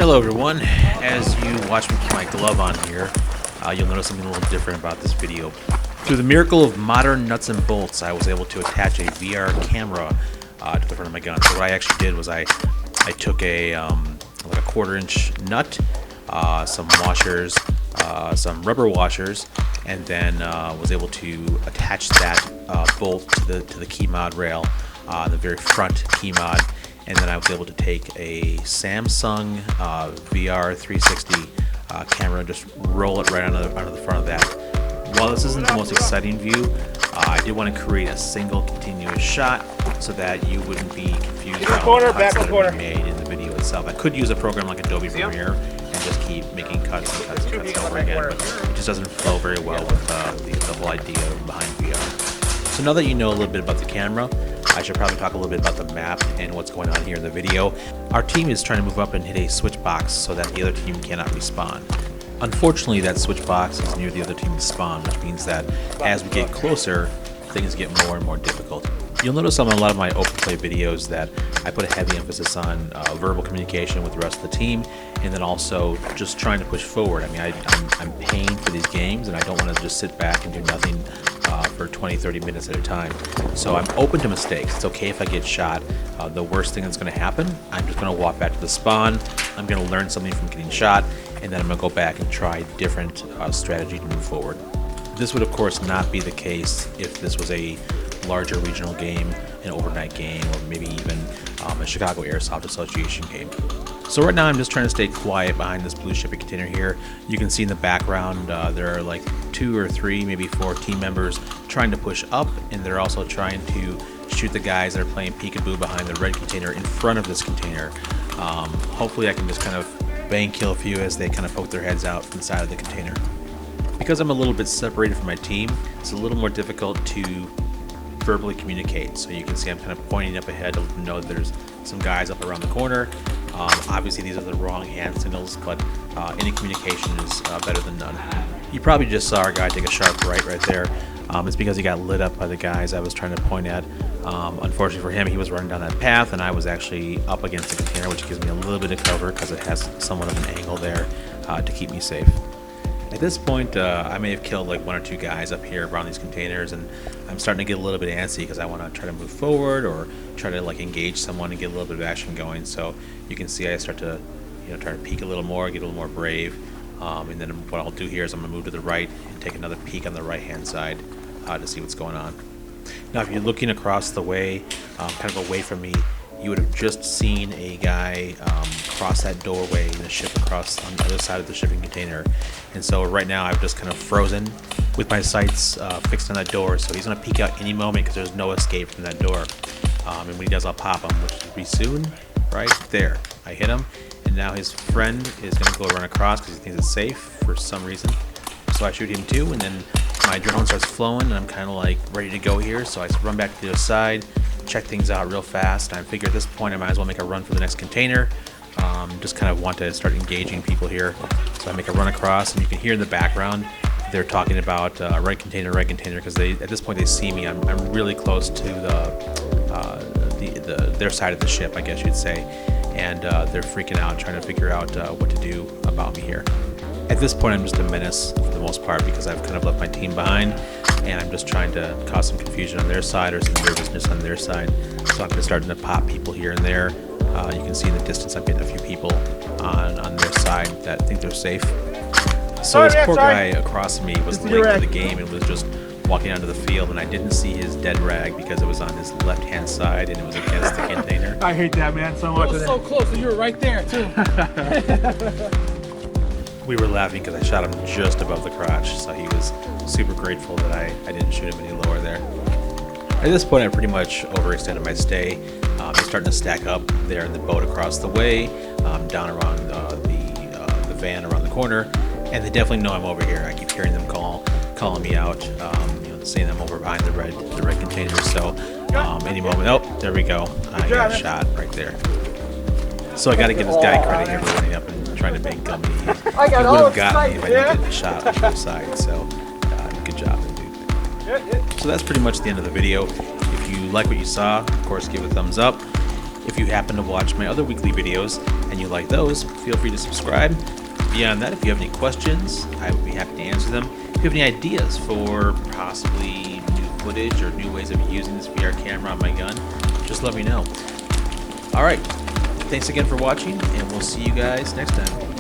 Hello everyone, as you watch me keep my glove on here, you'll notice something a little different about this video. Through the miracle of modern nuts and bolts, I was able to attach a VR camera to the front of my gun. So what I actually did was I took a like a 1/4-inch nut, some washers, some rubber washers, and then was able to attach that bolt to the key mod rail, the very front key mod. And then I was able to take a Samsung VR 360 camera and just roll it right onto the front of that. While this isn't the most exciting view, I did want to create a single continuous shot so that you wouldn't be confused about the cuts that are being made in the video itself. I could use a program like Adobe Premiere and just keep making cuts and cuts and cuts over again, but it just doesn't flow very well with the whole idea behind VR. So now that you know a little bit about the camera, I should probably talk a little bit about the map and what's going on here in the video. Our team is trying to move up and hit a switch box so that the other team cannot respawn. Unfortunately, that switch box is near the other team's spawn, which means that as we get closer, things get more and more difficult. You'll notice on a lot of my open play videos that I put a heavy emphasis on verbal communication with the rest of the team, and then also just trying to push forward. I mean, I'm paying for these games, and I don't want to just sit back and do nothing for 20-30 minutes at a time. So I'm open to mistakes. It's okay if I get shot. The worst thing that's going to happen, I'm just going to walk back to the spawn. I'm going to learn something from getting shot, and then I'm going to go back and try different strategy to move forward. This would of course not be the case if this was a larger regional game, an overnight game, or maybe even a Chicago Airsoft Association game. So right now I'm just trying to stay quiet behind this blue shipping container here. You can see in the background there are like 2 or 3, maybe 4 team members trying to push up, and they're also trying to shoot the guys that are playing peekaboo behind the red container in front of this container. Hopefully I can just kind of bang kill a few as they kind of poke their heads out from the side of the container. Because I'm a little bit separated from my team, it's a little more difficult to verbally communicate. So you can see I'm kind of pointing up ahead to let them know that there's some guys up around the corner. Obviously these are the wrong hand signals, but any communication is better than none. You probably just saw our guy take a sharp right there. It's because he got lit up by the guys I was trying to point at. Unfortunately for him, he was running down that path, and I was actually up against the container, which gives me a little bit of cover because it has somewhat of an angle there to keep me safe. At this point, I may have killed like 1 or 2 guys up here around these containers, and I'm starting to get a little bit antsy because I want to try to move forward or try to like engage someone and get a little bit of action going. So you can see I start to try to peek a little more, get a little more brave, and then what I'll do here is I'm going to move to the right and take another peek on the right hand side to see what's going on. Now if you're looking across the way, kind of away from me, you would have just seen a guy cross that doorway in the ship across on the other side of the shipping container. And so right now I've just kind of frozen with my sights fixed on that door. So he's going to peek out any moment because there's no escape from that door. And when he does, I'll pop him, which will be soon. Right there. I hit him. And now his friend is going to go run across because he thinks it's safe for some reason. So I shoot him too, and then my adrenaline starts flowing, and I'm kind of like ready to go here. So I run back to the other side, check things out real fast. I figure at this point I might as well make a run for the next container. Just kind of want to start engaging people here. So I make a run across, and you can hear in the background they're talking about red container, because at this point they see me. I'm really close to their side of the ship, I guess you'd say, and they're freaking out, trying to figure out what to do about me here. At this point I'm just a menace for the most part because I've kind of left my team behind, and I'm just trying to cause some confusion on their side or some nervousness on their side. So I'm just starting to pop people here and there. You can see in the distance I'm getting a few people on their side that think they're safe. So this poor guy across from me was late to the game and was just walking onto the field, and I didn't see his dead rag because it was on his left hand side and it was against the container. I hate that, man, so much. I was so close, and you were right there too. We were laughing because I shot him just above the crotch, so he was super grateful that I didn't shoot him any lower there. At this point I pretty much overextended my stay. They're starting to stack up there in the boat across the way, down around the van around the corner, and they definitely know I'm over here. I keep hearing them calling me out, saying I'm over behind the red container. So any moment, oh, there we go. I got shot right there. So I got to give this guy credit here for running up and trying to make gummy. He would have got me if I didn't get shot on both sides. So good job, dude. So that's pretty much the end of the video. If you like what you saw, of course, give it a thumbs up. If you happen to watch my other weekly videos and you like those, feel free to subscribe. Beyond that, if you have any questions, I would be happy to answer them. If you have any ideas for possibly new footage or new ways of using this VR camera on my gun, just let me know. Alright, thanks again for watching, and we'll see you guys next time.